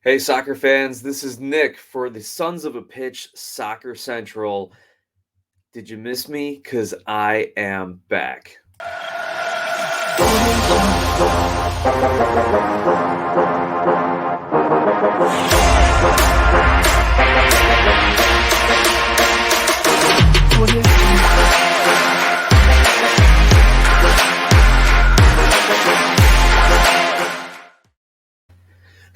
Hey, soccer fans, this is Nick for the Sons of a Pitch Soccer Central. Did you miss me? Because I am back.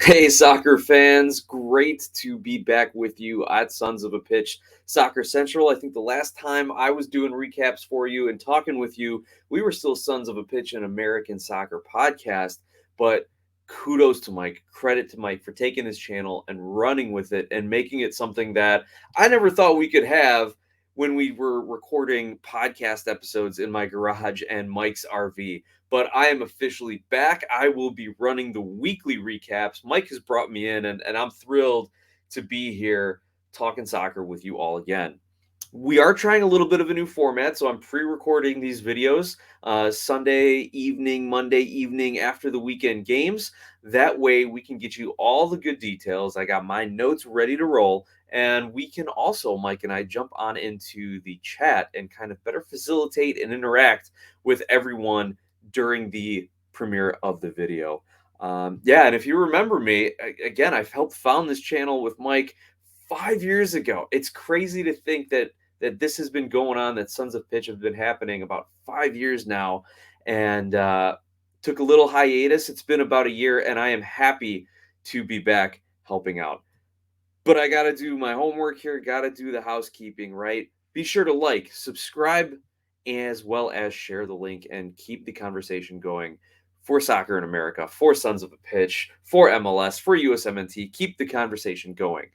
Hey, soccer fans, great to be back with you at Sons of a Pitch Soccer Central. I think the last time I was doing recaps for you and talking with you, we were still Sons of a Pitch, an American soccer podcast. But kudos to Mike, credit to Mike for taking his channel and running with it and making it something that I never thought we could have when we were recording podcast episodes in my garage and Mike's RV. But I am officially back. I will be running the weekly recaps. Mike has brought me in, and I'm thrilled to be here talking soccer with you all again. We are trying a little bit of a new format, so I'm pre-recording these videos Sunday evening, Monday evening after the weekend games. That way we can get you all the good details. I got my notes ready to roll, and we can also, Mike and I, jump on into the chat and kind of better facilitate and interact with everyone during the premiere of the video. And if you remember me, again, I've helped found this channel with Mike 5 years ago. It's crazy to think that this has been going on, that Sons of Pitch have been happening about 5 years now, and took a little hiatus. It's been about a year, and I am happy to be back helping out. But I got to do my homework here, got to do the housekeeping, right? Be sure to like, subscribe, as well as share the link and keep the conversation going for soccer in America, for Sons of a Pitch, for MLS, for USMNT. Keep the conversation going.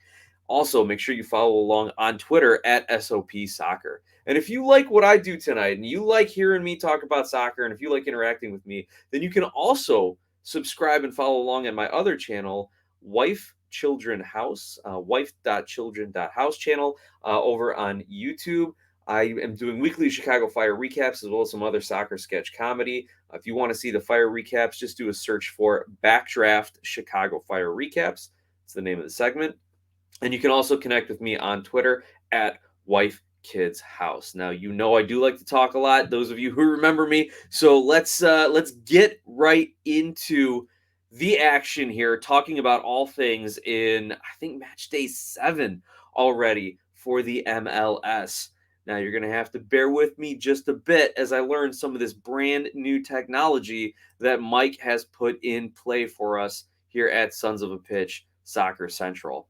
Also, make sure you follow along on Twitter at SOP Soccer. And if you like what I do tonight and you like hearing me talk about soccer and if you like interacting with me, then you can also subscribe and follow along on my other channel, Wife Children House, wife.children.house channel over on YouTube. I am doing weekly Chicago Fire recaps as well as some other soccer sketch comedy. If you want to see the Fire recaps, just do a search for Backdraft Chicago Fire Recaps. It's the name of the segment. And you can also connect with me on Twitter at Wife Kids House. Now, you know I do like to talk a lot, those of you who remember me. So let's get right into the action here, talking about all things in, I think, match day 7 already for the MLS. Now, you're going to have to bear with me just a bit as I learn some of this brand new technology that Mike has put in play for us here at Sons of a Pitch Soccer Central.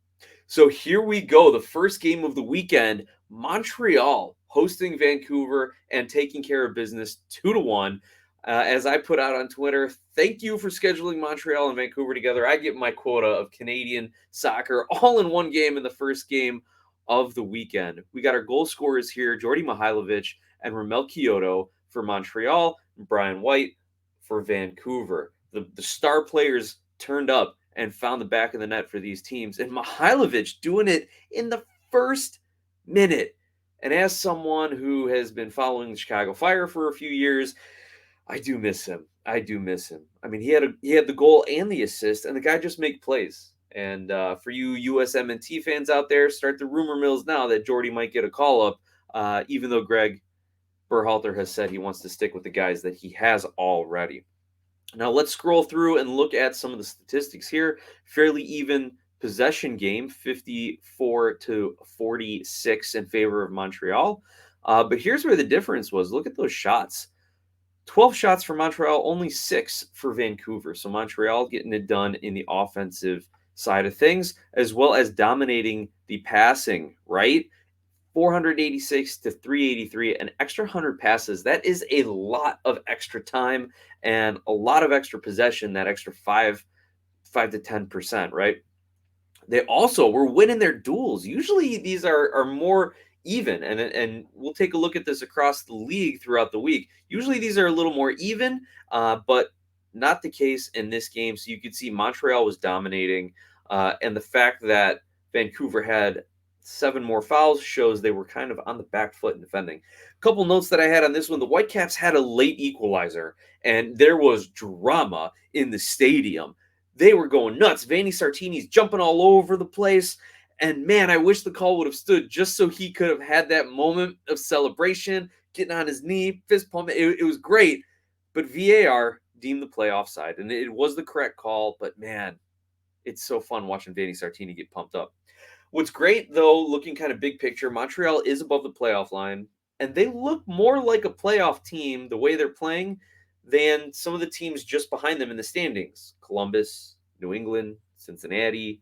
So here we go. The first game of the weekend, Montreal hosting Vancouver and taking care of business 2-1. As I put out on Twitter, thank you for scheduling Montreal and Vancouver together. I get my quota of Canadian soccer all in one game in the first game of the weekend. We got our goal scorers here, Jordy Mihailovic and Ramel Kyoto for Montreal, and Brian White for Vancouver. The star players turned up and found the back of the net for these teams. And Mihailovic doing it in the first minute. And as someone who has been following the Chicago Fire for a few years, I do miss him. I mean, he had the goal and the assist, and the guy just make plays. And for you USMNT fans out there, start the rumor mills now that Jordy might get a call up, even though Greg Berhalter has said he wants to stick with the guys that he has already. Now let's scroll through and look at some of the statistics here. Fairly even possession game, 54-46 in favor of Montreal. But here's where the difference was. Look at those shots. 12 shots for Montreal, only 6 for Vancouver. So Montreal getting it done in the offensive side of things, as well as dominating the passing, right? 486 to 383, an extra 100 passes. That is a lot of extra time and a lot of extra possession, that extra 5 to 10%, right? They also were winning their duels. Usually these are more even, and we'll take a look at this across the league throughout the week. Usually these are a little more even, but not the case in this game. So you could see Montreal was dominating, and the fact that Vancouver had 7 more fouls shows they were kind of on the back foot in defending. A couple notes that I had on this one. The Whitecaps had a late equalizer, and there was drama in the stadium. They were going nuts. Vanni Sartini's jumping all over the place. And man, I wish the call would have stood just so he could have had that moment of celebration, getting on his knee, fist pump. It was great. But VAR deemed the play offside, and it was the correct call. But man, it's so fun watching Vanni Sartini get pumped up. What's great, though, looking kind of big picture, Montreal is above the playoff line, and they look more like a playoff team the way they're playing than some of the teams just behind them in the standings. Columbus, New England, Cincinnati.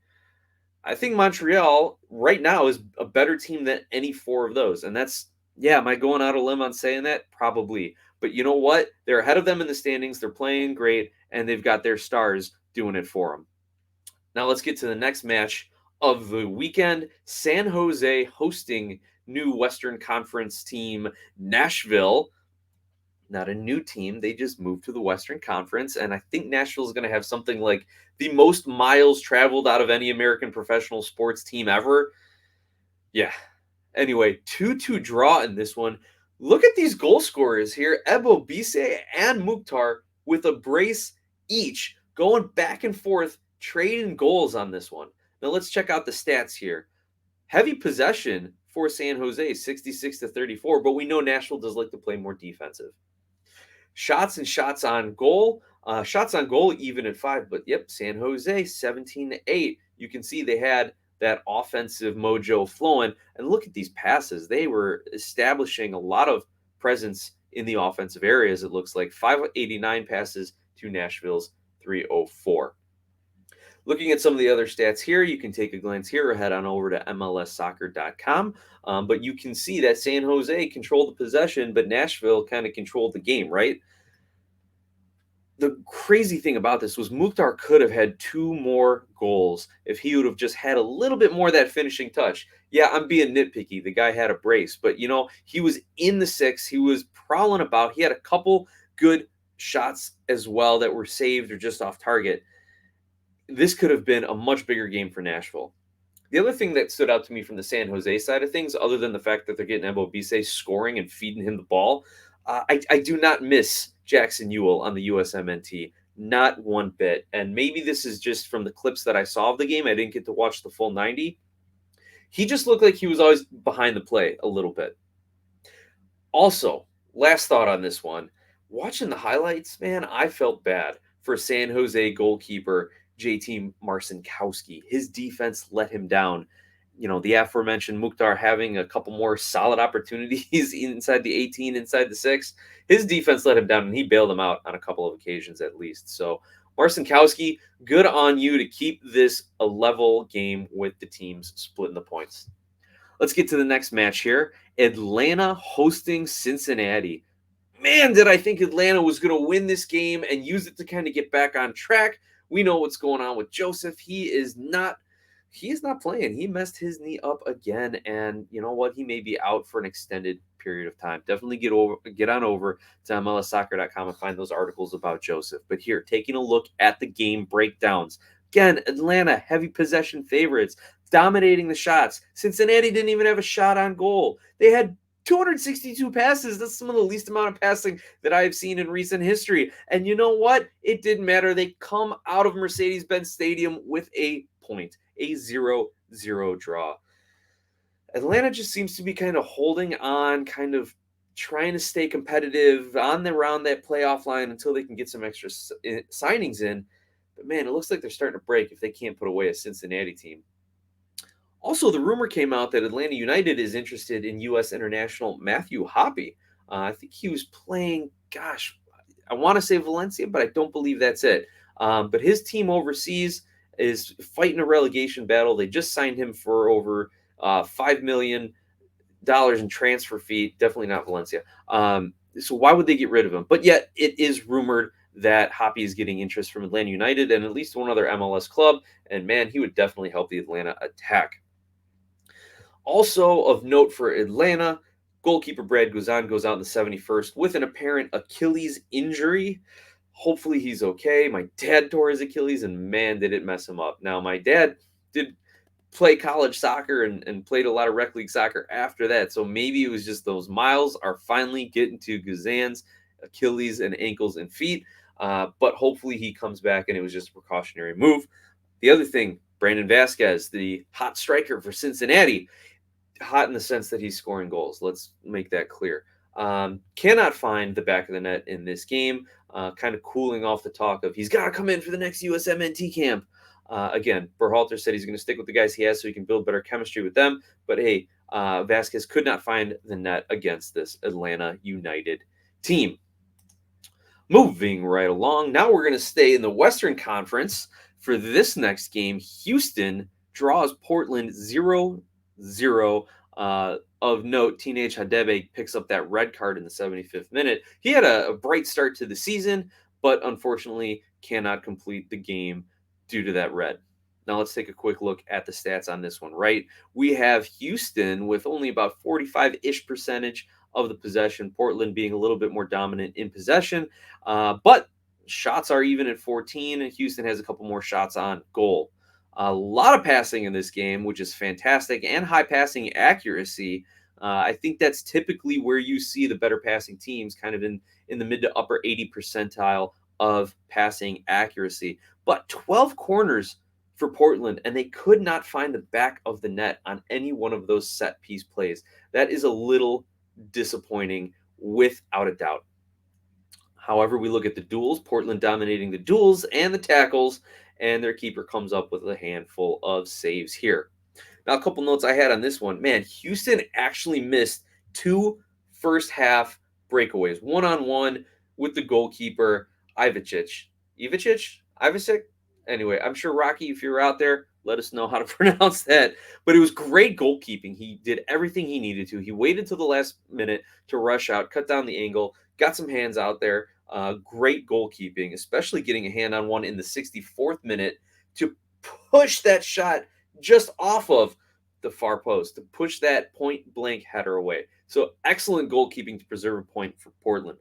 I think Montreal right now is a better team than any four of those. And that's, yeah, am I going out on a limb on saying that? Probably. But you know what? They're ahead of them in the standings. They're playing great, and they've got their stars doing it for them. Now let's get to the next match of the weekend. San Jose hosting new Western Conference team Nashville. Not a new team. They just moved to the Western Conference, and I think Nashville is going to have something like the most miles traveled out of any American professional sports team ever. Yeah. Anyway, 2-2 draw in this one. Look at these goal scorers here. Ebo Bise and Mukhtar with a brace each, going back and forth, trading goals on this one. Now let's check out the stats here. Heavy possession for San Jose, 66-34, but we know Nashville does like to play more defensive. Shots and shots on goal. Shots on goal even at 5, but yep, San Jose 17-8. You can see they had that offensive mojo flowing. And look at these passes. They were establishing a lot of presence in the offensive areas. It looks like 589 passes to Nashville's 304. Looking at some of the other stats here, you can take a glance here or head on over to MLSsoccer.com. But you can see that San Jose controlled the possession, but Nashville kind of controlled the game, right? The crazy thing about this was Mukhtar could have had 2 more goals if he would have just had a little bit more of that finishing touch. Yeah, I'm being nitpicky. The guy had a brace, but he was in the 6. He was prowling about. He had a couple good shots as well that were saved or just off target. This could have been a much bigger game for Nashville. The other thing that stood out to me from the San Jose side of things, other than the fact that they're getting Ebo Bise scoring and feeding him the ball, I do not miss Jackson Ewell on the USMNT. Not one bit. And maybe this is just from the clips that I saw of the game. I didn't get to watch the full 90. He just looked like he was always behind the play a little bit. Also, last thought on this one. Watching the highlights, man, I felt bad for San Jose goalkeeper JT Marcinkowski. His defense let him down. The aforementioned Mukhtar having a couple more solid opportunities inside the 18, inside the 6. His defense let him down, and he bailed him out on a couple of occasions at least. So, Marcinkowski, good on you to keep this a level game with the teams splitting the points. Let's get to the next match here. Atlanta hosting Cincinnati. Man, did I think Atlanta was going to win this game and use it to kind of get back on track. We know what's going on with Joseph. He is not playing. He messed his knee up again, and you know what? He may be out for an extended period of time. Definitely get on over to MLSsoccer.com and find those articles about Joseph. But here, taking a look at the game breakdowns. Again, Atlanta, heavy possession favorites, dominating the shots. Cincinnati didn't even have a shot on goal. They had 262 passes. That's some of the least amount of passing that I've seen in recent history. And you know what? It didn't matter. They come out of Mercedes-Benz Stadium with a point, a 0-0 draw. Atlanta just seems to be kind of holding on, kind of trying to stay competitive around that playoff line until they can get some extra signings in. But man, it looks like they're starting to break if they can't put away a Cincinnati team. Also, the rumor came out that Atlanta United is interested in U.S. international Matthew Hoppe. I think he was playing, I want to say Valencia, but I don't believe that's it. But his team overseas is fighting a relegation battle. They just signed him for over $5 million in transfer fee. Definitely not Valencia. So why would they get rid of him? But yet it is rumored that Hoppe is getting interest from Atlanta United and at least one other MLS club. And man, he would definitely help the Atlanta attack. Also of note for Atlanta, goalkeeper Brad Guzan goes out in the 71st with an apparent Achilles injury. Hopefully he's okay. My dad tore his Achilles, and man, did it mess him up. Now, my dad did play college soccer and played a lot of rec league soccer after that, so maybe it was just those miles are finally getting to Guzan's Achilles and ankles and feet. But hopefully he comes back and it was just a precautionary move. The other thing, Brandon Vasquez, the hot striker for Cincinnati, hot in the sense that he's scoring goals. Let's make that clear. Cannot find the back of the net in this game. Kind of cooling off the talk of he's got to come in for the next USMNT camp. Again, Berhalter said he's going to stick with the guys he has so he can build better chemistry with them. But hey, Vasquez could not find the net against this Atlanta United team. Moving right along, now we're going to stay in the Western Conference for this next game. Houston draws Portland 0-0. Of note, Teenage Hadebe picks up that red card in the 75th minute. He had a bright start to the season, but unfortunately cannot complete the game due to that red. Now let's take a quick look at the stats on this one, right? We have Houston with only about 45-ish percentage of the possession, Portland being a little bit more dominant in possession, but shots are even at 14, and Houston has a couple more shots on goal. A lot of passing in this game, which is fantastic, and high passing accuracy. I think that's typically where you see the better passing teams, kind of in the mid to upper 80 percentile of passing accuracy. But 12 corners for Portland, and they could not find the back of the net on any one of those set piece plays. That is a little disappointing, without a doubt. However, we look at the duels, Portland dominating the duels and the tackles, and their keeper comes up with a handful of saves here. Now, a couple notes I had on this one. Man, Houston actually missed 2 first-half breakaways, one-on-one with the goalkeeper, Ivicic. Anyway, I'm sure, Rocky, if you're out there, let us know how to pronounce that. But it was great goalkeeping. He did everything he needed to. He waited till the last minute to rush out, cut down the angle, got some hands out there. Great goalkeeping, especially getting a hand on one in the 64th minute to push that shot just off of the far post, to push that point-blank header away. So excellent goalkeeping to preserve a point for Portland.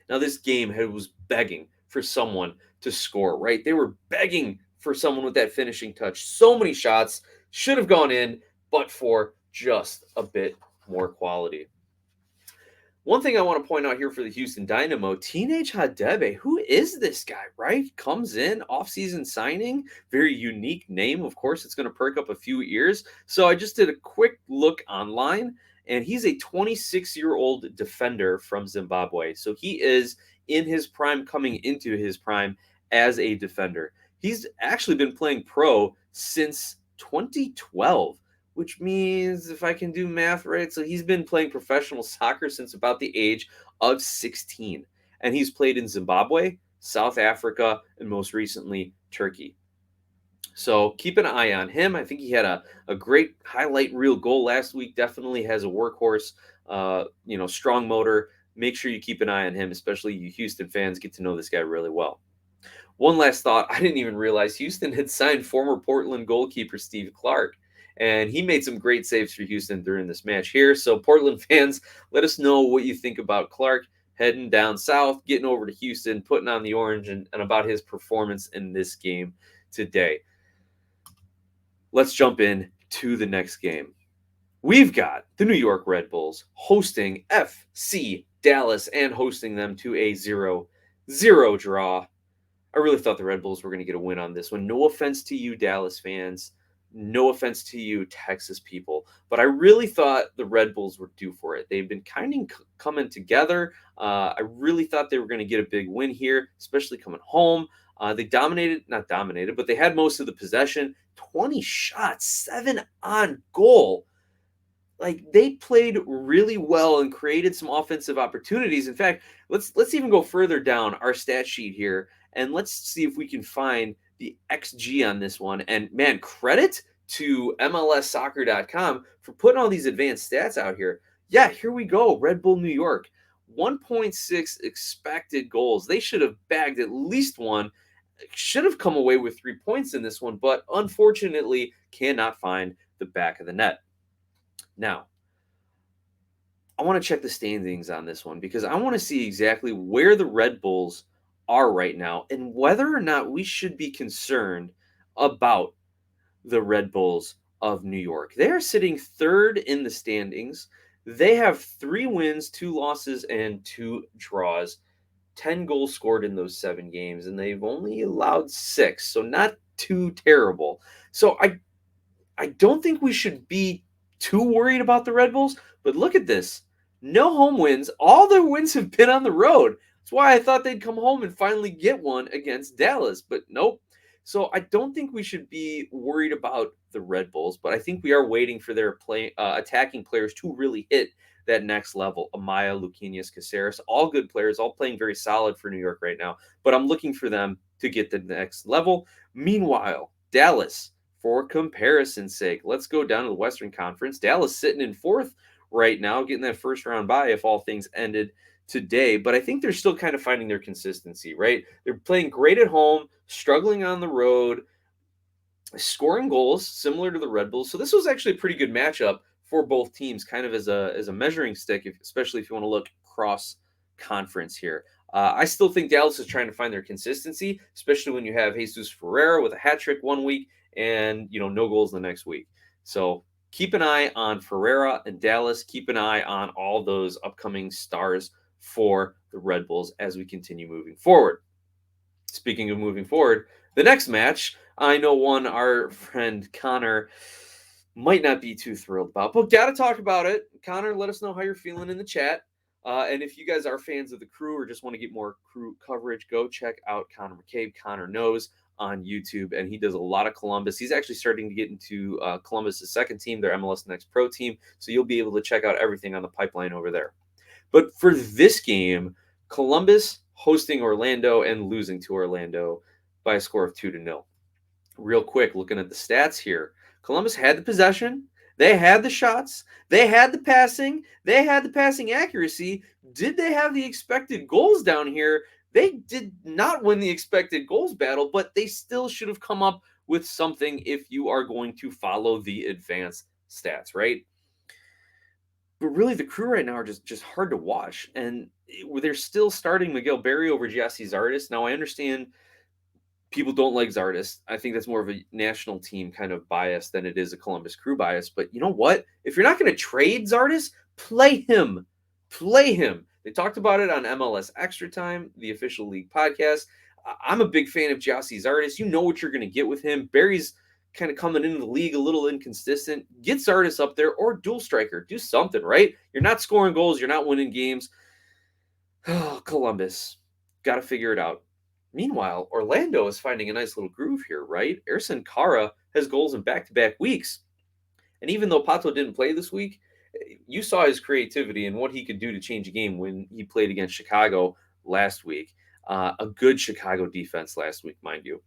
Now, this game was begging for someone to score, right? They were begging for someone with that finishing touch. So many shots should have gone in, but for just a bit more quality. One thing I want to point out here for the Houston Dynamo, Teenage Hadebe, who is this guy, right? Comes in, off-season signing, very unique name. Of course, it's going to perk up a few ears. So I just did a quick look online, and he's a 26-year-old defender from Zimbabwe. So he is in his prime, coming into his prime as a defender. He's actually been playing pro since 2012. Which means, if I can do math right, so he's been playing professional soccer since about the age of 16. And he's played in Zimbabwe, South Africa, and most recently, Turkey. So keep an eye on him. I think he had a great highlight reel goal last week. Definitely has a workhorse, strong motor. Make sure you keep an eye on him, especially you Houston fans get to know this guy really well. One last thought. I didn't even realize Houston had signed former Portland goalkeeper Steve Clark. And he made some great saves for Houston during this match here. So Portland fans, let us know what you think about Clark heading down south, getting over to Houston, putting on the orange, and about his performance in this game today. Let's jump in to the next game. We've got the New York Red Bulls hosting FC Dallas and hosting them to a 0-0 draw. I really thought the Red Bulls were going to get a win on this one. No offense to you, Dallas fans. No offense to you, Texas people, but I really thought the Red Bulls were due for it. They've been kind of coming together. I really thought they were going to get a big win here, especially coming home. They not dominated, but they had most of the possession. 20 shots, 7 on goal. Like, they played really well and created some offensive opportunities. In fact, let's even go further down our stat sheet here, and let's see if we can find the XG on this one. And man, credit to MLSsoccer.com for putting all these advanced stats out here. Yeah, here we go. Red Bull New York, 1.6 expected goals. They should have bagged at least one. Should have come away with 3 points in this one, but unfortunately cannot find the back of the net. Now, I want to check the standings on this one because I want to see exactly where the Red Bulls are right now and whether or not we should be concerned about the Red Bulls of New York. They are sitting third in the standings. They have 3 wins, 2 losses, and 2 draws. 10 goals scored in those 7 games, and they've only allowed 6, so not too terrible. So I don't think we should be too worried about the Red Bulls, but look at this. No home wins. All their wins have been on the road. That's why I thought they'd come home and finally get one against Dallas, but nope. So I don't think we should be worried about the Red Bulls, but I think we are waiting for their attacking players to really hit that next level. Amaya, Luquinhas, Caceres, all good players, all playing very solid for New York right now. But I'm looking for them to get the next level. Meanwhile, Dallas, for comparison's sake, let's go down to the Western Conference. Dallas sitting in 4th right now, getting that first round bye if all things ended today. But I think they're still kind of finding their consistency, right? They're playing great at home, struggling on the road, scoring goals similar to the Red Bulls. So this was actually a pretty good matchup for both teams, kind of as a measuring stick, especially if you want to look cross conference here. I still think Dallas is trying to find their consistency, especially when you have Jesus Ferreira with a hat trick one week and no goals the next week. So keep an eye on Ferreira and Dallas. Keep an eye on all those upcoming stars for the Red Bulls as we continue moving forward. Speaking of moving forward, the next match, I know one our friend Connor might not be too thrilled about, but got to talk about it. Connor, let us know how you're feeling in the chat. And if you guys are fans of the Crew or just want to get more Crew coverage, go check out Connor McCabe. Connor Knows on YouTube, and he does a lot of Columbus. He's actually starting to get into Columbus's second team, their MLS Next Pro team, so you'll be able to check out everything on the pipeline over there. But for this game, Columbus hosting Orlando and losing to Orlando by a score of 2-0. Real quick, looking at the stats here, Columbus had the possession, they had the shots, they had the passing accuracy. Did they have the expected goals down here? They did not win the expected goals battle, but they still should have come up with something if you are going to follow the advanced stats, right? But really, the Crew right now are just hard to watch, and they're still starting Miguel Berry over Jesse Zardes. Now, I understand people don't like Zardes. I think that's more of a national team kind of bias than it is a Columbus Crew bias. But you know what? If you're not going to trade Zardes, play him. Play him. They talked about it on MLS Extra Time, the official league podcast. I'm a big fan of Jesse Zardes. You know what you're going to get with him. Berry's kind of coming into the league a little inconsistent. Get Zardes up there or dual striker. Do something, right? You're not scoring goals. You're not winning games. Oh, Columbus. Got to figure it out. Meanwhile, Orlando is finding a nice little groove here, right? Ersan Kara has goals in back-to-back weeks. And even though Pato didn't play this week, you saw his creativity and what he could do to change a game when he played against Chicago last week. A good Chicago defense last week, mind you.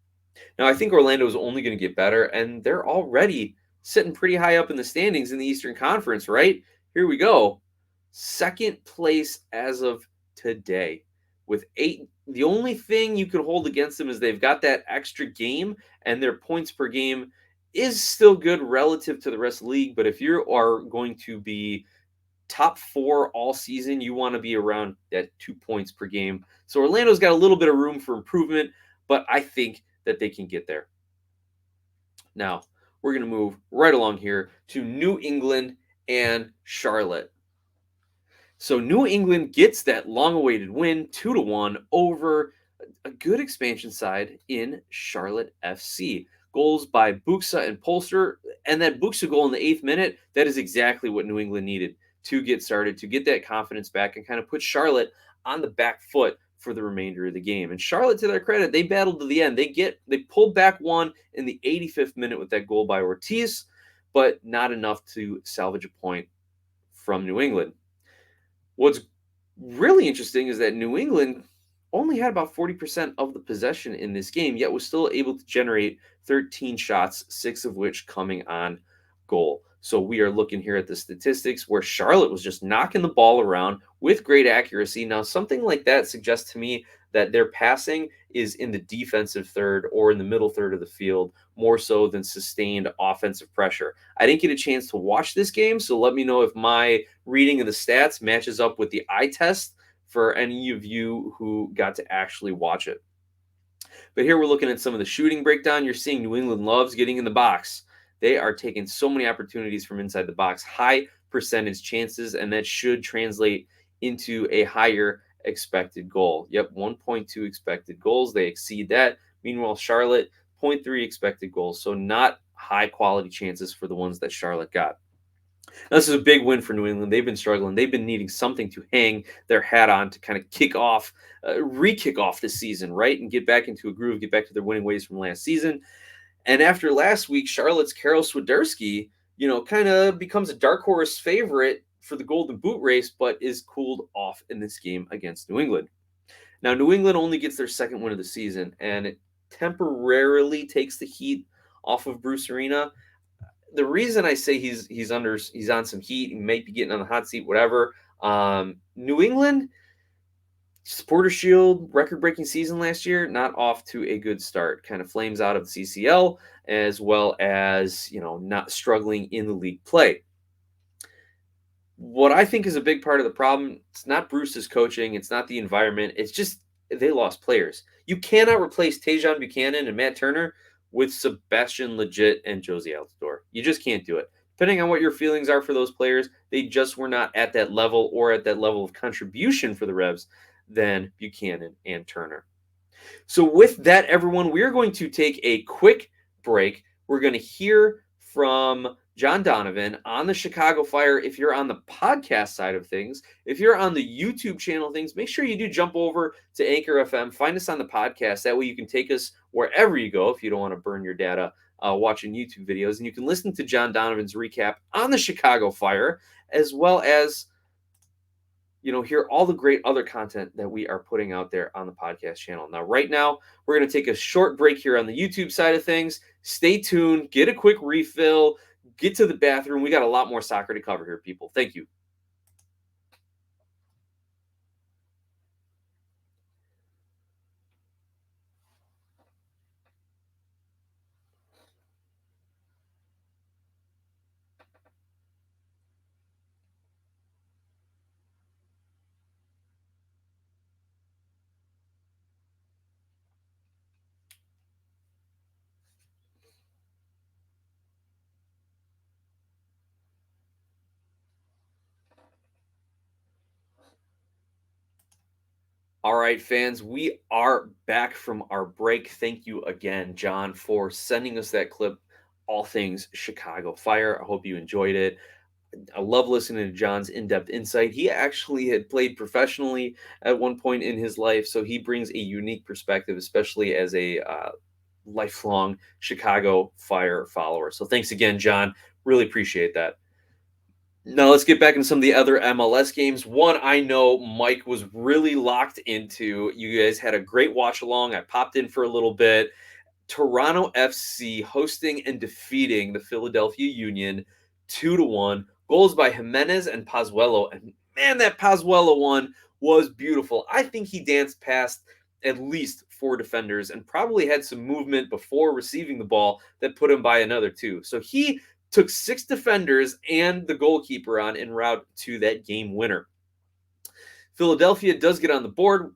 Now, I think Orlando is only going to get better, and they're already sitting pretty high up in the standings in the Eastern Conference, right? Here we go. Second place as of today with 8. The only thing you can hold against them is they've got that extra game, and their points per game is still good relative to the rest of the league. But if you are going to be top 4 all season, you want to be around that 2 points per game. So Orlando's got a little bit of room for improvement, but I think that they can get there. Now, we're going to move right along here to New England and Charlotte. So New England gets that long-awaited win, 2-1 over a good expansion side in Charlotte FC. Goals by Buxa and Polster, and that Buxa goal in the 8th minute, that is exactly what New England needed to get started, to get that confidence back and kind of put Charlotte on the back foot for the remainder of the game. And Charlotte, to their credit, they battled to the end. They pulled back one in the 85th minute with that goal by Ortiz, but not enough to salvage a point from New England. What's really interesting is that New England only had about 40% of the possession in this game, yet was still able to generate 13 shots, 6 of which coming on goal. So we are looking here at the statistics where Charlotte was just knocking the ball around with great accuracy. Now, something like that suggests to me that their passing is in the defensive third or in the middle third of the field, more so than sustained offensive pressure. I didn't get a chance to watch this game, so let me know if my reading of the stats matches up with the eye test for any of you who got to actually watch it. But here we're looking at some of the shooting breakdown. You're seeing New England loves getting in the box. They are taking so many opportunities from inside the box, high percentage chances, and that should translate into a higher expected goal. Yep, 1.2 expected goals. They exceed that. Meanwhile, Charlotte, 0.3 expected goals. So not high quality chances for the ones that Charlotte got. Now, this is a big win for New England. They've been struggling. They've been needing something to hang their hat on to kind of kick off, re-kick off the season, right? And get back into a groove, get back to their winning ways from last season. And after last week, Charlotte's Karol Swiderski, kind of becomes a dark horse favorite for the Golden Boot race, but is cooled off in this game against New England. Now, New England only gets their second win of the season, and it temporarily takes the heat off of Bruce Arena. The reason I say he's on some heat, he might be getting on the hot seat, whatever. New England Supporter Shield record-breaking season last year, not off to a good start. Kind of flames out of the CCL, as well as not struggling in the league play. What I think is a big part of the problem, it's not Bruce's coaching, it's not the environment, it's just they lost players. You cannot replace Tajon Buchanan and Matt Turner with Sebastian Legit and Josie Altidore. You just can't do it. Depending on what your feelings are for those players, they just were not at that level or at that level of contribution for the Revs than Buchanan and Turner. So with that, everyone, we are going to take a quick break. We're going to hear from John Donovan on the Chicago Fire. If you're on the podcast side of things, if you're on the YouTube channel things, make sure you do jump over to Anchor FM. Find us on the podcast. That way you can take us wherever you go if you don't want to burn your data watching YouTube videos. And you can listen to John Donovan's recap on the Chicago Fire, as well as hear all the great other content that we are putting out there on the podcast channel. Now, right now, we're going to take a short break here on the YouTube side of things. Stay tuned, get a quick refill, get to the bathroom. We got a lot more soccer to cover here, people. Thank you. All right, fans, we are back from our break. Thank you again, John, for sending us that clip, all things Chicago Fire. I hope you enjoyed it. I love listening to John's in-depth insight. He actually had played professionally at one point in his life, so he brings a unique perspective, especially as a lifelong Chicago Fire follower. So thanks again, John. Really appreciate that. Now let's get back into some of the other MLS games. One I know Mike was really locked into. You guys had a great watch along. I popped in for a little bit. Toronto FC hosting and defeating the Philadelphia Union 2-1. Goals by Jimenez and Pozuelo. And man, that Pozuelo one was beautiful. I think he danced past at least 4 defenders and probably had some movement before receiving the ball that put him by another 2. So he took 6 defenders and the goalkeeper on en route to that game winner. Philadelphia does get on the board.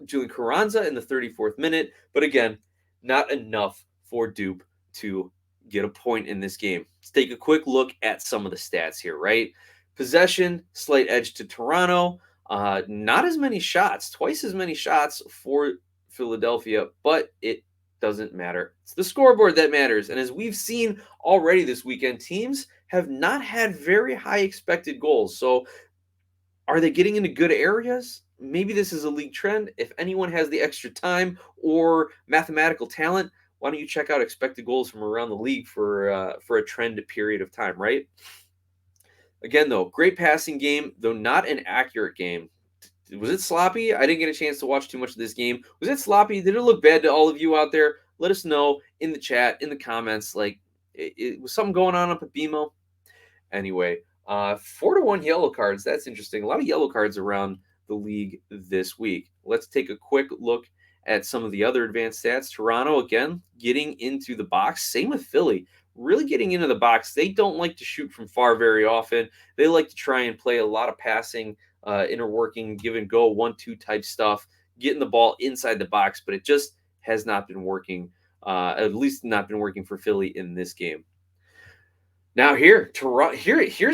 Julian Carranza in the 34th minute. But again, not enough for Dupe to get a point in this game. Let's take a quick look at some of the stats here, right? Possession, slight edge to Toronto. Not as many shots, twice as many shots for Philadelphia, but it doesn't matter. It's the scoreboard that matters. And as we've seen already this weekend, teams have not had very high expected goals. So are they getting into good areas? Maybe this is a league trend. If anyone has the extra time or mathematical talent, why don't you check out expected goals from around the league for a trend period of time, right? Again, though, great passing game, though not an accurate game. Was it sloppy? I didn't get a chance to watch too much of this game. Was it sloppy? Did it look bad to all of you out there? Let us know in the chat, in the comments. Like, it was something going on up at BMO? Anyway, 4-1 yellow cards. That's interesting. A lot of yellow cards around the league this week. Let's take a quick look at some of the other advanced stats. Toronto, again, getting into the box. Same with Philly. Really getting into the box. They don't like to shoot from far very often. They like to try and play a lot of passing, inner working, give and go, 1-2 type stuff, getting the ball inside the box, but it just has not been working, at least not been working for Philly in this game. Now here's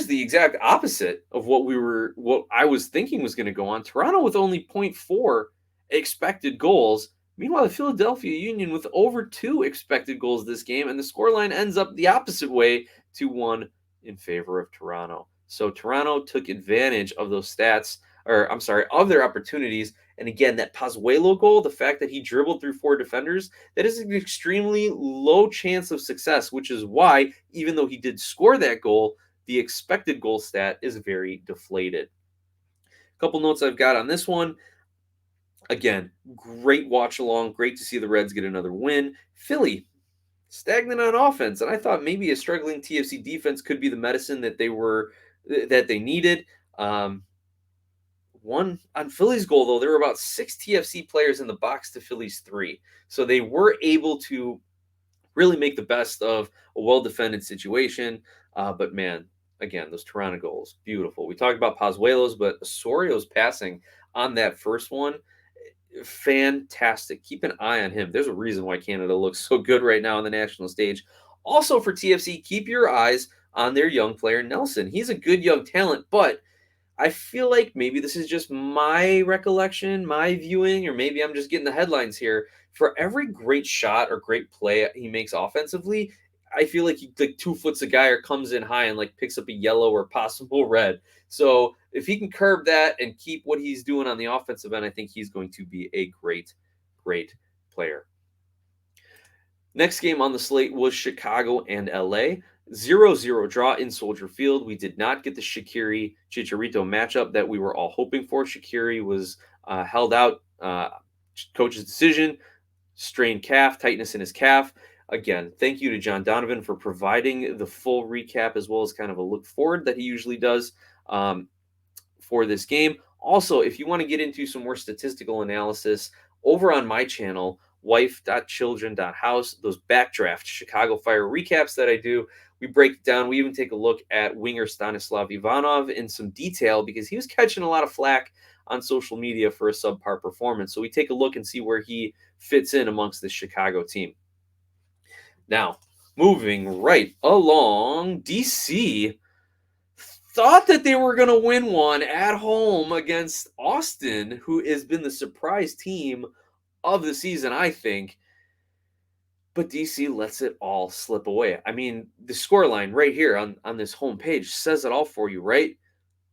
the exact opposite of what I was thinking was going to go on. Toronto with only point 0.4 expected goals. Meanwhile, the Philadelphia Union with over 2 expected goals this game, and the scoreline ends up the opposite way, 2-1 in favor of Toronto. So Toronto took advantage of those stats, or I'm sorry, of their opportunities. And again, that Pozuelo goal, the fact that he dribbled through 4 defenders, that is an extremely low chance of success, which is why, even though he did score that goal, the expected goal stat is very deflated. A couple notes I've got on this one. Again, great watch along. Great to see the Reds get another win. Philly, stagnant on offense, and I thought maybe a struggling TFC defense could be the medicine that they needed. One on Philly's goal, though, there were about 6 TFC players in the box to Philly's 3. So they were able to really make the best of a well-defended situation. But man, again, those Toronto goals, beautiful. We talked about Pozuelo's, but Osorio's passing on that first one, fantastic. Keep an eye on him. There's a reason why Canada looks so good right now on the national stage. Also for TFC, keep your eyes on their young player, Nelson. He's a good young talent, but I feel like maybe this is just my recollection, my viewing, or maybe I'm just getting the headlines here. For every great shot or great play he makes offensively, I feel like he like 2 foots a guy or comes in high and like picks up a yellow or possible red. So if he can curb that and keep what he's doing on the offensive end, I think he's going to be a great, great player. Next game on the slate was Chicago and LA. 0-0 draw in Soldier Field. We did not get the Shaqiri Chicharito matchup that we were all hoping for. Shaqiri was held out. Coach's decision, strained calf, tightness in his calf. Again, thank you to John Donovan for providing the full recap as well as kind of a look forward that he usually does for this game. Also, if you want to get into some more statistical analysis, over on my channel, wife.children.house, those backdraft Chicago Fire recaps that I do, we break it down. We even take a look at winger Stanislav Ivanov in some detail because he was catching a lot of flack on social media for a subpar performance. So we take a look and see where he fits in amongst the Chicago team. Now, moving right along, DC thought that they were going to win one at home against Austin, who has been the surprise team of the season, I think. But DC lets it all slip away. I mean, the scoreline right here on this homepage says it all for you, right?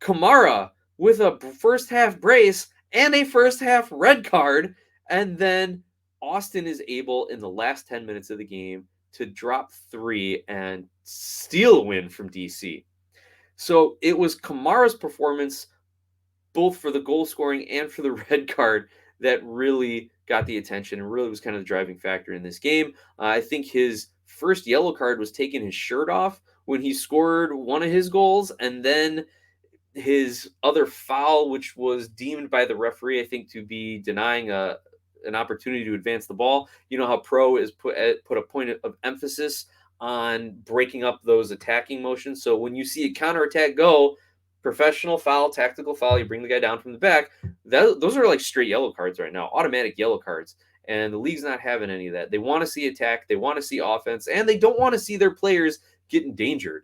Kamara with a first half brace and a first half red card. And then Austin is able in the last 10 minutes of the game to drop 3 and steal a win from DC. So it was Kamara's performance, both for the goal scoring and for the red card, that really got the attention and really was kind of the driving factor in this game. I think his first yellow card was taking his shirt off when he scored one of his goals, and then his other foul, which was deemed by the referee, I think, to be denying an opportunity to advance the ball. You know how Pro is put a point of emphasis on breaking up those attacking motions. So when you see a counterattack go, professional foul, tactical foul, you bring the guy down from the back. Those are like straight yellow cards right now, automatic yellow cards. And the league's not having any of that. They want to see attack, they want to see offense, and they don't want to see their players get endangered,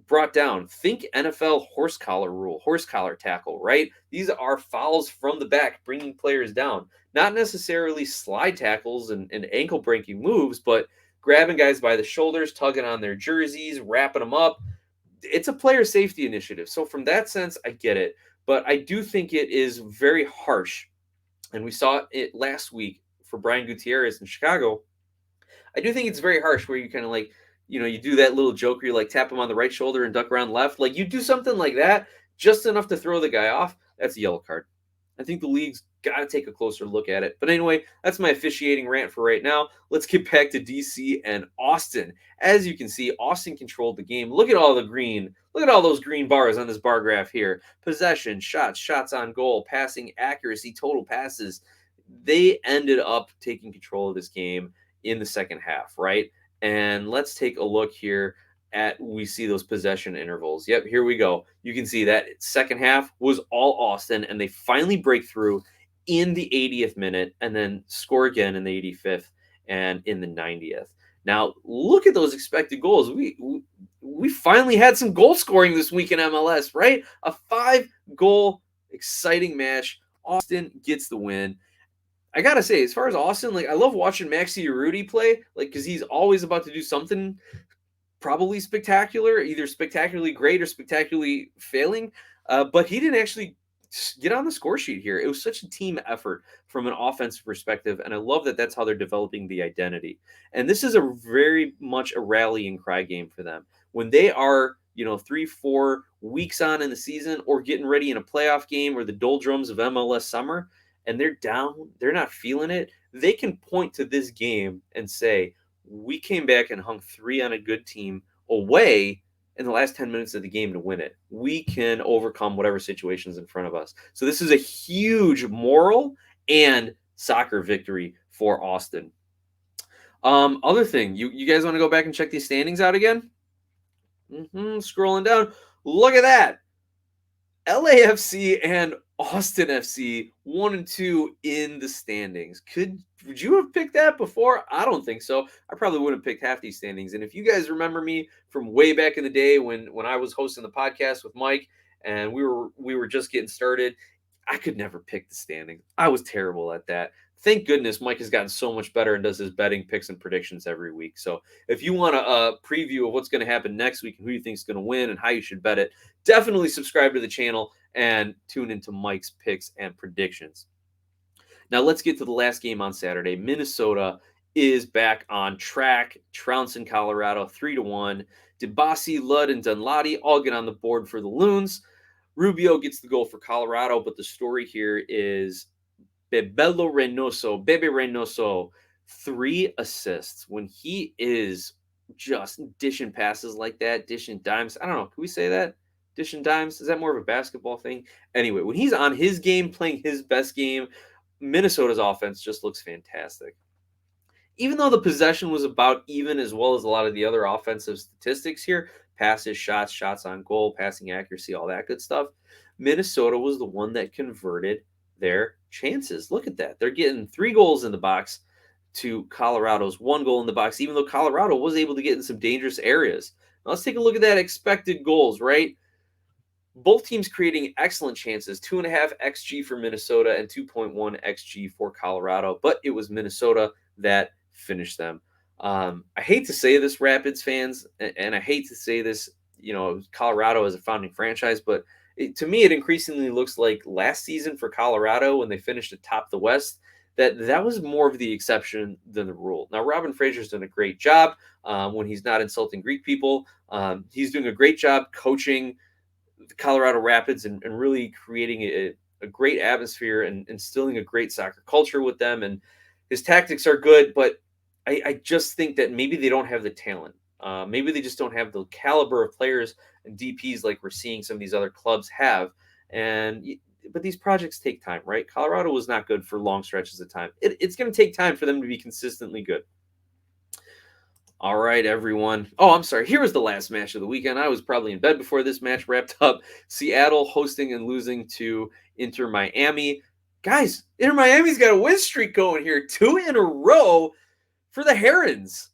brought down. Think NFL horse collar rule, horse collar tackle, right? These are fouls from the back, bringing players down. Not necessarily slide tackles and ankle breaking moves, but grabbing guys by the shoulders, tugging on their jerseys, wrapping them up. It's a player safety initiative. So from that sense, I get it. But I do think it is very harsh. And we saw it last week for Brian Gutierrez in Chicago. I do think it's very harsh where you kind of like, you do that little joke where you like tap him on the right shoulder and duck around left. Like you do something like that, just enough to throw the guy off. That's a yellow card. I think the league's got to take a closer look at it. But anyway, that's my officiating rant for right now. Let's get back to DC and Austin. As you can see, Austin controlled the game. Look at all the green. Look at all those green bars on this bar graph here. Possession, shots on goal, passing accuracy, total passes. They ended up taking control of this game in the second half, right? And let's take a look here we see those possession intervals. Yep, here we go. You can see that second half was all Austin, and they finally break through in the 80th minute and then score again in the 85th and in the 90th. Now, look at those expected goals. We finally had some goal scoring this week in MLS, right? A 5-goal exciting match. Austin gets the win. I gotta say, as far as Austin, like I love watching Maxi Urruti play, like because he's always about to do something probably spectacular, either spectacularly great or spectacularly failing. But he didn't actually get on the score sheet here. It was such a team effort from an offensive perspective, and I love that that's how they're developing the identity. And this is a very much a rallying cry game for them when they are 3-4 weeks on in the season or getting ready in a playoff game or the doldrums of MLS summer, and they're down, they're not feeling it. They can point to this game and say, we came back and hung 3 on a good team away in the last 10 minutes of the game to win it. We can overcome whatever situation's in front of us. So this is a huge moral and soccer victory for Austin. Other thing, you guys want to go back and check these standings out again? Scrolling down. Look at that. LAFC and Austin FC 1 and 2 in the standings. Would you have picked that before? I don't think so. I probably wouldn't have picked half these standings. And if you guys remember me from way back in the day when I was hosting the podcast with Mike and we were just getting started, I could never pick the standings. I was terrible at that. Thank goodness Mike has gotten so much better and does his betting picks and predictions every week. So if you want a preview of what's going to happen next week and who you think is going to win and how you should bet it, definitely subscribe to the channel and tune into Mike's picks and predictions. Now let's get to the last game on Saturday. Minnesota is back on track. Trouncing Colorado 3-1. Dibasi, Ludd, and Dunladi all get on the board for the Loons. Rubio gets the goal for Colorado, but the story here is Bebe Reynoso, 3 assists. When he is just dishing passes like that, dishing dimes. I don't know. Can we say that? Dishing dimes? Is that more of a basketball thing? Anyway, when he's on his game, playing his best game, Minnesota's offense just looks fantastic. Even though the possession was about even as well as a lot of the other offensive statistics here, passes, shots on goal, passing accuracy, all that good stuff, Minnesota was the one that converted their chances. Look at that. They're getting 3 goals in the box to Colorado's 1 goal in the box, even though Colorado was able to get in some dangerous areas. Now let's take a look at that expected goals, right? Both teams creating excellent chances, 2.5 XG for Minnesota and 2.1 XG for Colorado, but it was Minnesota that finished them. I hate to say this, Rapids fans, and I hate to say this, Colorado as a founding franchise, but to me, it increasingly looks like last season for Colorado when they finished atop the West, that was more of the exception than the rule. Now, Robin Fraser's done a great job when he's not insulting Greek people. He's doing a great job coaching the Colorado Rapids and really creating a great atmosphere and instilling a great soccer culture with them. And his tactics are good, but I just think that maybe they don't have the talent. Maybe they just don't have the caliber of players and DPs like we're seeing some of these other clubs have. But these projects take time, right? Colorado was not good for long stretches of time. It's going to take time for them to be consistently good. All right, everyone. Oh, I'm sorry. Here was the last match of the weekend. I was probably in bed before this match wrapped up. Seattle hosting and losing to Inter Miami. Guys, Inter Miami's got a win streak going here. 2 in a row for the Herons.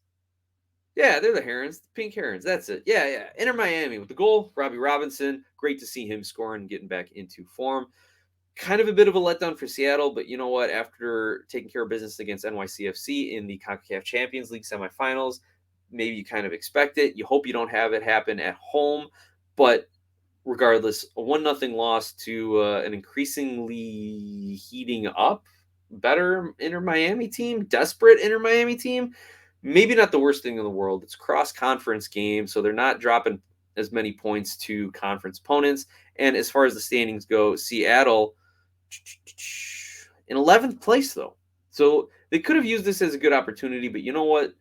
Yeah, they're the Herons, the Pink Herons. That's it. Yeah. Inter Miami with the goal. Robbie Robinson. Great to see him scoring and getting back into form. Kind of a bit of a letdown for Seattle, but you know what? After taking care of business against NYCFC in the CONCACAF Champions League semifinals, maybe you kind of expect it. You hope you don't have it happen at home, but regardless, a 1-0 loss to an increasingly heating up, better Inter Miami team, desperate Inter Miami team. Maybe not the worst thing in the world. It's a cross-conference game, so they're not dropping as many points to conference opponents. And as far as the standings go, Seattle in 11th place, though. So they could have used this as a good opportunity, but you know what?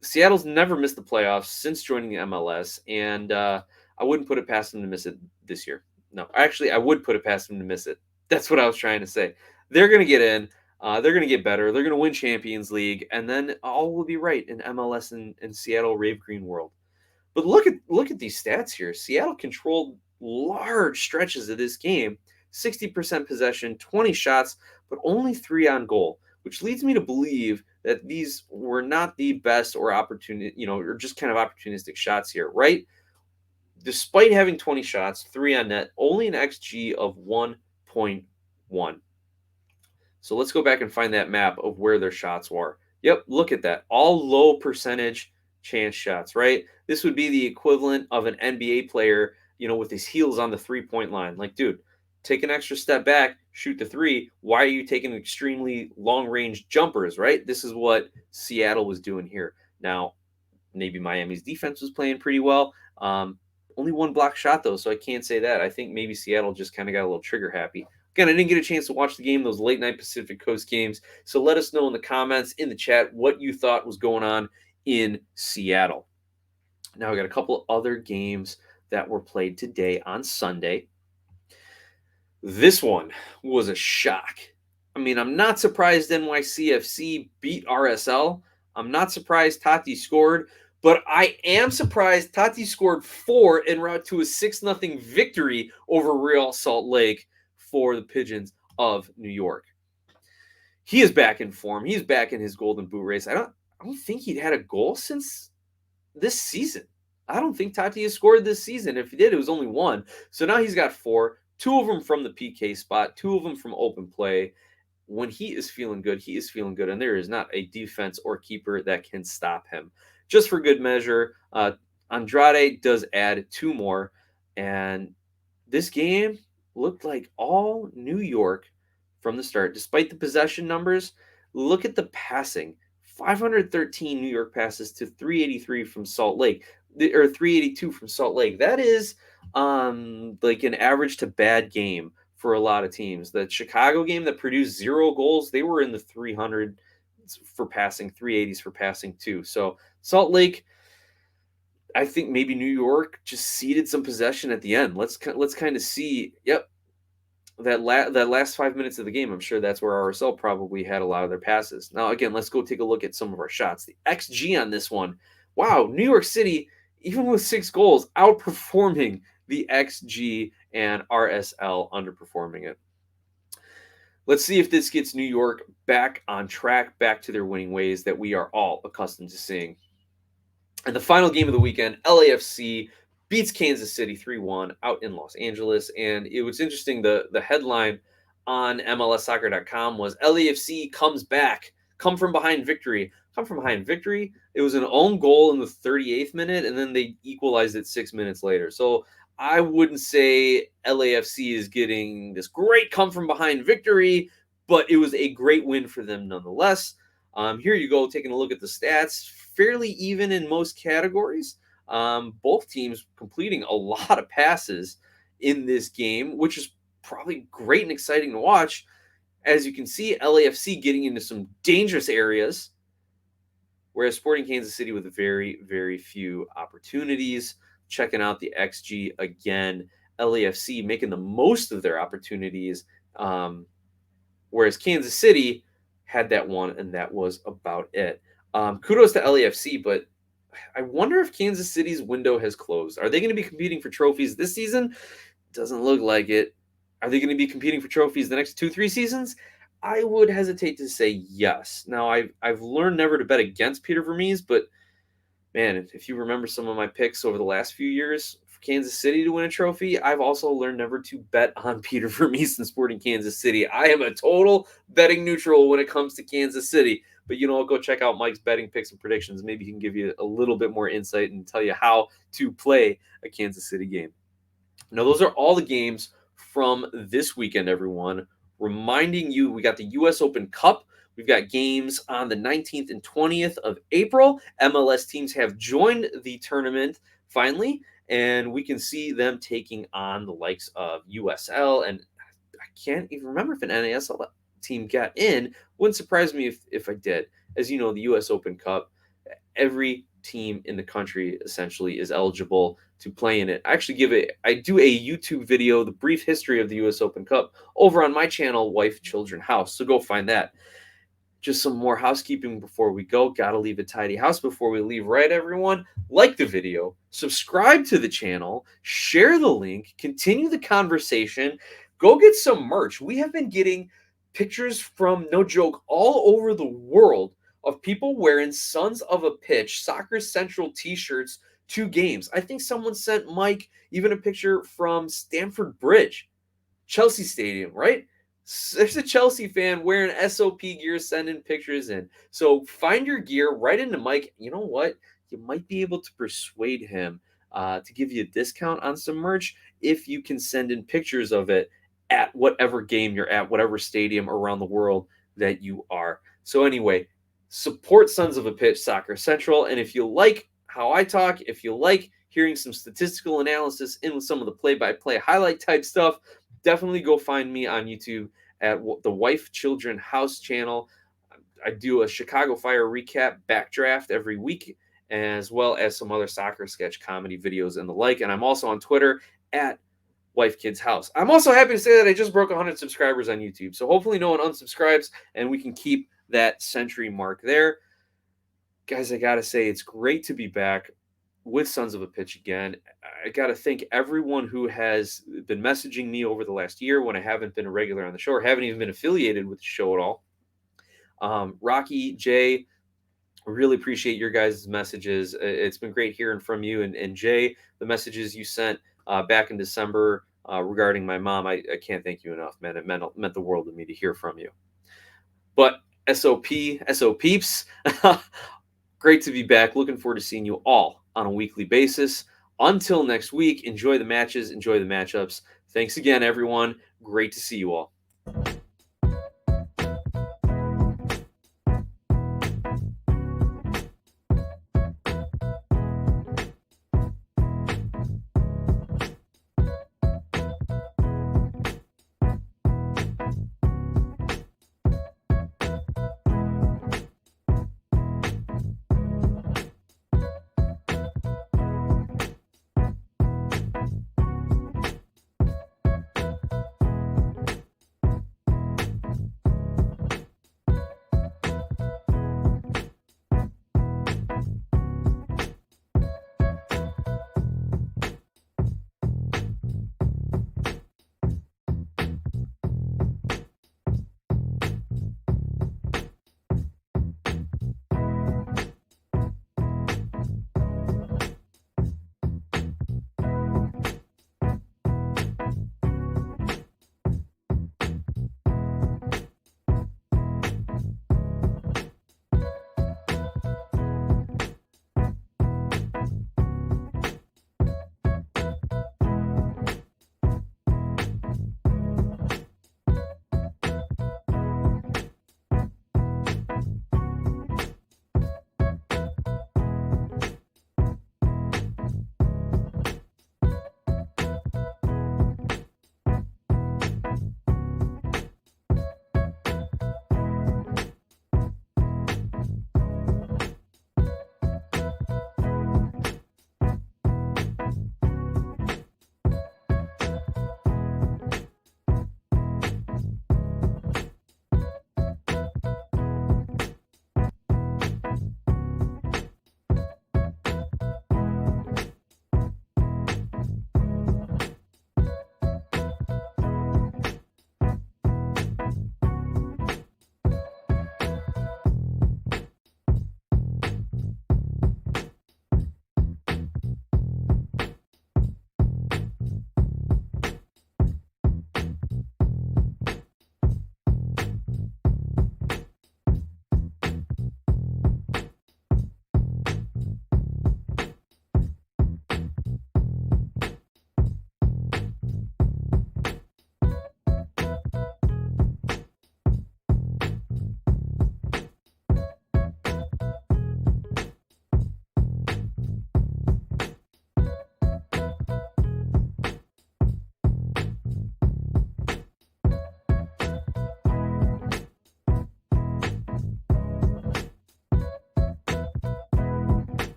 Seattle's never missed the playoffs since joining the MLS, and I wouldn't put it past them to miss it this year. No, actually, I would put it past them to miss it. That's what I was trying to say. They're going to get in. They're going to get better. They're going to win Champions League, and then all will be right in MLS and Seattle Rave Green world. But look at these stats here. Seattle controlled large stretches of this game, 60% possession, 20 shots, but only 3 on goal. which leads me to believe that these were not the best or or just kind of opportunistic shots here, right? Despite having 20 shots, 3 on net, only an XG of 1.1. So let's go back and find that map of where their shots were. Yep, look at that. All low percentage chance shots, right? This would be the equivalent of an NBA player, with his heels on the 3-point line. Like, dude, take an extra step back, shoot the three. Why are you taking extremely long range jumpers, right? This is what Seattle was doing here. Now, maybe Miami's defense was playing pretty well. Only one block shot, though, so I can't say that. I think maybe Seattle just kind of got a little trigger happy. Again, I didn't get a chance to watch the game, those late night Pacific Coast games. So let us know in the comments, in the chat, what you thought was going on in Seattle. Now, we got a couple other games that were played today on Sunday. This one was a shock. I mean, I'm not surprised NYCFC beat RSL. I'm not surprised Tati scored, but I am surprised Tati scored 4 en route to a 6-0 victory over Real Salt Lake for the Pigeons of New York. He is back in form. He's back in his Golden Boot race. I don't think he'd had a goal since this season. I don't think Tati has scored this season. If he did, it was only 1. So now he's got 4, 2 of them from the PK spot, 2 of them from open play. When he is feeling good, he is feeling good, and there is not a defense or keeper that can stop him. Just for good measure, Andrade does add 2 more, and this game looked like all New York from the start. Despite the possession numbers, look at the passing. 513 New York passes to 383 from Salt Lake, or 382 from Salt Lake. That is like an average to bad game for a lot of teams. The Chicago game that produced 0 goals, they were in the 300 for passing, 380s for passing too. So Salt Lake, I think maybe New York just ceded some possession at the end. Let's kind of see. Yep, that last 5 minutes of the game, I'm sure that's where RSL probably had a lot of their passes. Now, again, let's go take a look at some of our shots. The XG on this one, wow, New York City, even with 6 goals, outperforming the XG, and RSL underperforming it. Let's see if this gets New York back on track, back to their winning ways that we are all accustomed to seeing. And the final game of the weekend, LAFC beats Kansas City 3-1 out in Los Angeles. And it was interesting, the headline on MLSsoccer.com was LAFC comes back, come from behind victory. Come from behind victory. It was an own goal in the 38th minute, and then they equalized it 6 minutes later. So I wouldn't say LAFC is getting this great come from behind victory, but it was a great win for them nonetheless. Here you go, taking a look at the stats. Fairly even in most categories. Both teams completing a lot of passes in this game, which is probably great and exciting to watch. As you can see, LAFC getting into some dangerous areas, whereas Sporting Kansas City with very, very few opportunities. Checking out the XG again, LAFC making the most of their opportunities, whereas Kansas City had that one, and that was about it. Kudos to LAFC, but I wonder if Kansas City's window has closed. Are they going to be competing for trophies this season? Doesn't look like it. Are they going to be competing for trophies the next 2-3 seasons? I would hesitate to say yes. Now, I've learned never to bet against Peter Vermees, but man, if you remember some of my picks over the last few years for Kansas City to win a trophy, I've also learned never to bet on Peter Vermees and Sporting Kansas City. I am a total betting neutral when it comes to Kansas City. But, go check out Mike's betting picks and predictions. Maybe he can give you a little bit more insight and tell you how to play a Kansas City game. Now, those are all the games from this weekend, everyone. Reminding you, we got the U.S. Open Cup. We've got games on the 19th and 20th of April. MLS teams have joined the tournament finally, and we can see them taking on the likes of USL. And I can't even remember if an NASL team got in. Wouldn't surprise me if I did. As you know, the U.S. Open Cup, every team in the country essentially is eligible to play in it. I do a YouTube video, the brief history of the U.S. Open Cup, over on my channel, Wife, Children, House. So go find that. Just some more housekeeping before we go. Gotta leave a tidy house before we leave, right, everyone? Like the video, subscribe to the channel, share the link, continue the conversation, go get some merch. We have been getting pictures from, no joke, all over the world of people wearing Sons of a Pitch Soccer Central t-shirts to games. I think someone sent Mike even a picture from Stamford Bridge, Chelsea Stadium, right? There's a Chelsea fan wearing SOP gear sending pictures in. So find your gear, right into Mike. You know what? You might be able to persuade him to give you a discount on some merch if you can send in pictures of it at whatever game you're at, whatever stadium around the world that you are. So anyway, support Sons of a Pitch Soccer Central. And if you like how I talk, if you like hearing some statistical analysis in with some of the play-by-play highlight type stuff, definitely go find me on YouTube at the Wife Children House channel. I do a Chicago Fire recap backdraft every week, as well as some other soccer sketch comedy videos and the like. And I'm also on Twitter at Wife Kids House. I'm also happy to say that I just broke 100 subscribers on YouTube. So hopefully no one unsubscribes and we can keep that century mark there. Guys, I got to say, it's great to be back with Sons of a Pitch again. I got to thank everyone who has been messaging me over the last year when I haven't been a regular on the show or haven't even been affiliated with the show at all. Rocky, Jay, really appreciate your guys' messages. It's been great hearing from you. And Jay, the messages you sent back in December regarding my mom, I can't thank you enough, man. It meant the world to me to hear from you. But SOPeeps, great to be back. Looking forward to seeing you all on a weekly basis. Until next week, enjoy the matches, enjoy the matchups. Thanks again, everyone. Great to see you all.